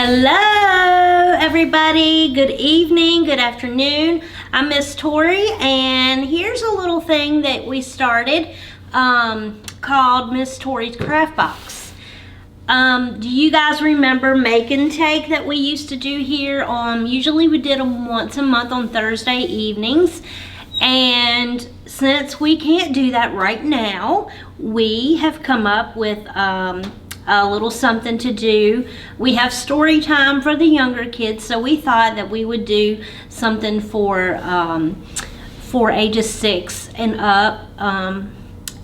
Hello everybody, good evening, good afternoon. I'm Miss Tori, and here's a little thing that we started called Miss Tori's Craft Box. Do you guys remember Make and Take that we used to do here? Usually we did them once a month on Thursday evenings, and since we can't do that right now, we have come up with a little something to do. We have story time for the younger kids, so we thought that we would do something for ages 6 and up,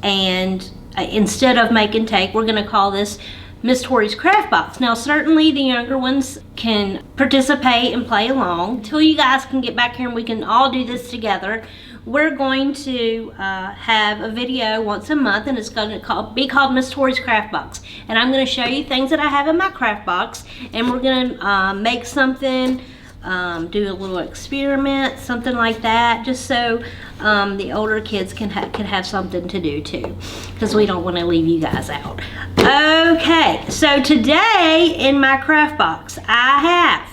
and instead of Make and Take, we're going to call this Miss Tori's Craft Box. Now certainly the younger ones can participate and play along until you guys can get back here and we can all do this together. We're going to have a video once a month, and it's going to be called Miss Tori's Craft Box. And I'm going to show you things that I have in my craft box, and we're going to make something, do a little experiment, something like that, just so the older kids can have something to do too, because we don't want to leave you guys out. Okay, so today in my craft box I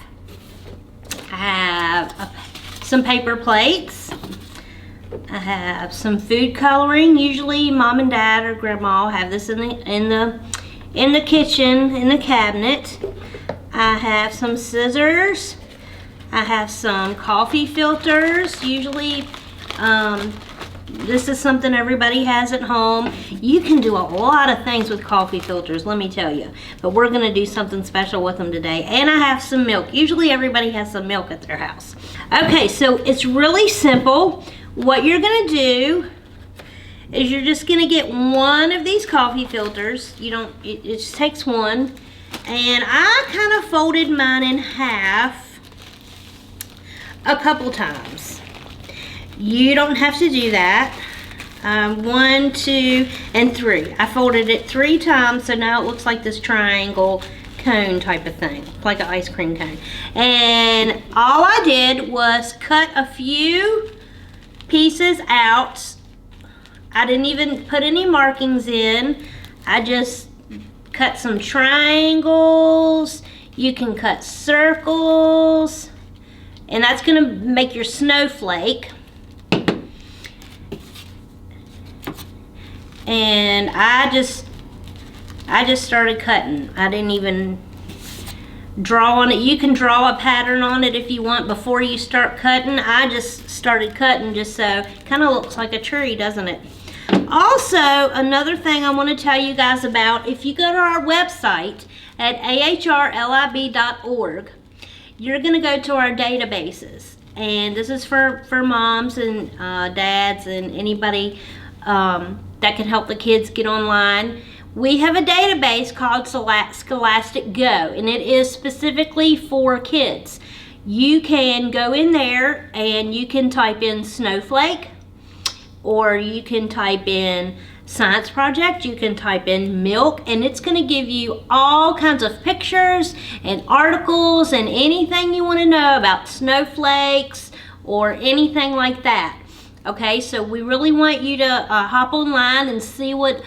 have some paper plates. I have some food coloring. Usually mom and dad or grandma have this in the kitchen, in the cabinet. I have some scissors. I have some coffee filters. Usually this is something everybody has at home. You can do a lot of things with coffee filters, let me tell you. But we're gonna do something special with them today. And I have some milk. Usually everybody has some milk at their house. Okay, so it's really simple. What you're gonna do is you're just gonna get one of these coffee filters. It just takes one. And I kind of folded mine in half a couple times. You don't have to do that. 1, 2, and 3. I folded it 3 times, so now it looks like this triangle cone type of thing, like an ice cream cone. And all I did was cut a few pieces out. I didn't even put any markings in. I just cut some triangles. You can cut circles, and that's gonna make your snowflake. And I just started cutting. I didn't even draw on it. You can draw a pattern on it if you want before you start cutting. I just started cutting just so, kind of looks like a tree, doesn't it? Also, another thing I want to tell you guys about, if you go to our website at ahrlib.org, you're going to go to our databases. And this is for moms and dads and anybody that can help the kids get online. We have a database called Scholastic Go, and it is specifically for kids. You can go in there and you can type in snowflake, or you can type in science project, you can type in milk, and it's going to give you all kinds of pictures and articles and anything you want to know about snowflakes or anything like that. Okay, so we really want you to hop online and see what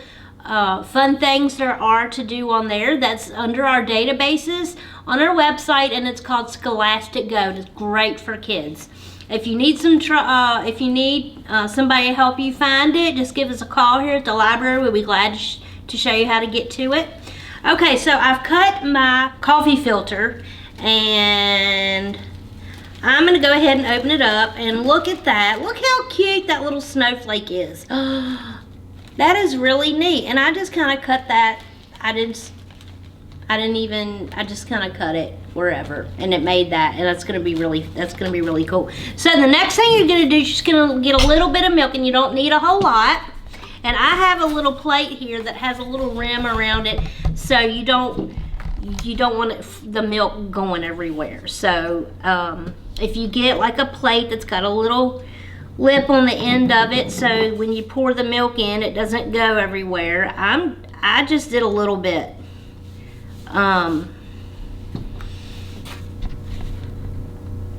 fun things there are to do on there. That's under our databases on our website, and it's called Scholastic Go. It's great for kids. If you need somebody to help you find it, just give us a call here at the library. We'll be glad to show you how to get to it. Okay, so I've cut my coffee filter, and I'm going to go ahead and open it up, and look at that. Look how cute that little snowflake is. That is really neat. And I just kind of cut that. I just kind of cut it wherever, and it made that, and that's gonna be really cool. So the next thing you're gonna do is just gonna get a little bit of milk, and you don't need a whole lot. And I have a little plate here that has a little rim around it, so you don't want the milk going everywhere. So if you get like a plate that's got a little lip on the end of it, so when you pour the milk in, it doesn't go everywhere. I just did a little bit.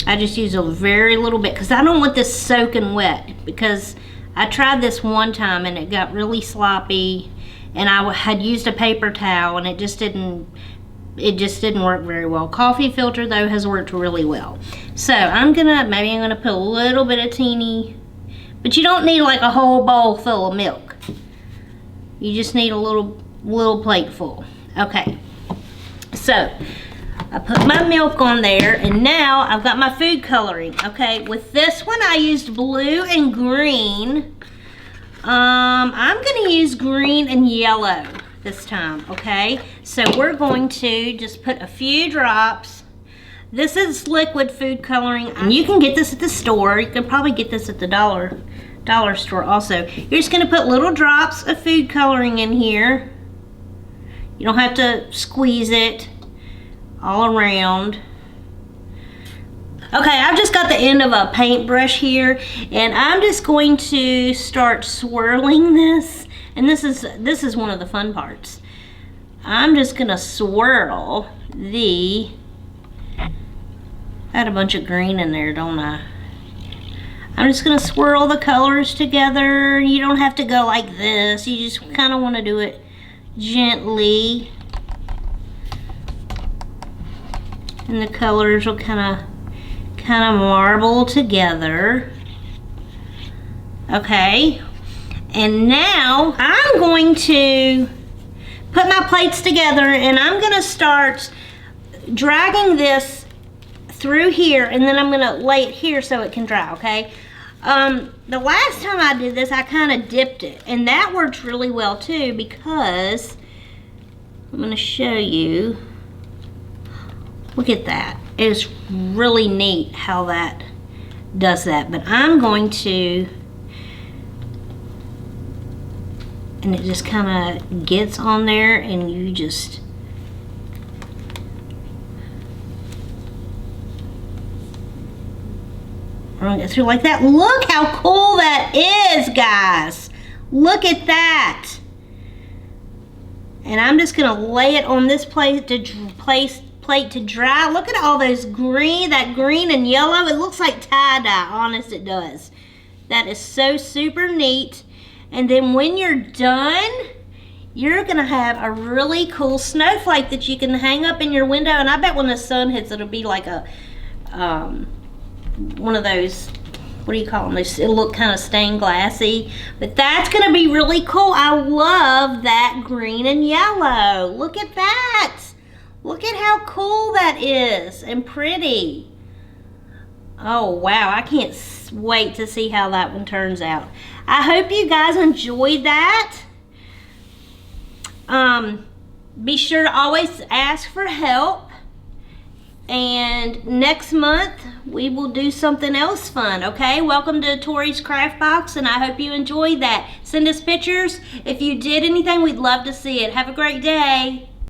I just use a very little bit because I don't want this soaking wet, because I tried this one time and it got really sloppy, and I had used a paper towel and it just didn't it just didn't work very well. Coffee filter though has worked really well. So maybe I'm gonna put a little bit of teeny, but you don't need like a whole bowl full of milk. You just need a little plate full. Okay, so I put my milk on there, and now I've got my food coloring. Okay, with this one I used blue and green. I'm gonna use green and yellow this time, okay? So we're going to just put a few drops. This is liquid food coloring, and you can get this at the store. You can probably get this at the dollar store also. You're just gonna put little drops of food coloring in here. You don't have to squeeze it all around. Okay, I've just got the end of a paintbrush here, and I'm just going to start swirling this. And this is one of the fun parts. I'm just gonna swirl I had a bunch of green in there, don't I? I'm just gonna swirl the colors together. You don't have to go like this. You just kind of want to do it gently. And the colors will kind of marble together. Okay, and now I'm going to put my plates together, and I'm gonna start dragging this through here, and then I'm gonna lay it here so it can dry, okay? The last time I did this, I kind of dipped it, and that worked really well too, because I'm gonna show you. Look at that. It's really neat how that does that. But I'm going to, and it just kind of gets on there, and you just run it through like that. Look how cool that is, guys. Look at that. And I'm just gonna lay it on this plate to dry. Look at all those that green and yellow. It looks like tie-dye, honest it does. That is so super neat. And then when you're done, you're gonna have a really cool snowflake that you can hang up in your window. And I bet when the sun hits, it'll be like a one of those, what do you call them? It'll look kind of stained glassy, but that's gonna be really cool. I love that green and yellow. Look at that. Look at how cool that is and pretty. Oh wow, I can't wait to see how that one turns out. I hope you guys enjoyed that. Be sure to always ask for help. And next month, we will do something else fun, okay? Welcome to Tori's Craft Box, and I hope you enjoyed that. Send us pictures. If you did anything, we'd love to see it. Have a great day.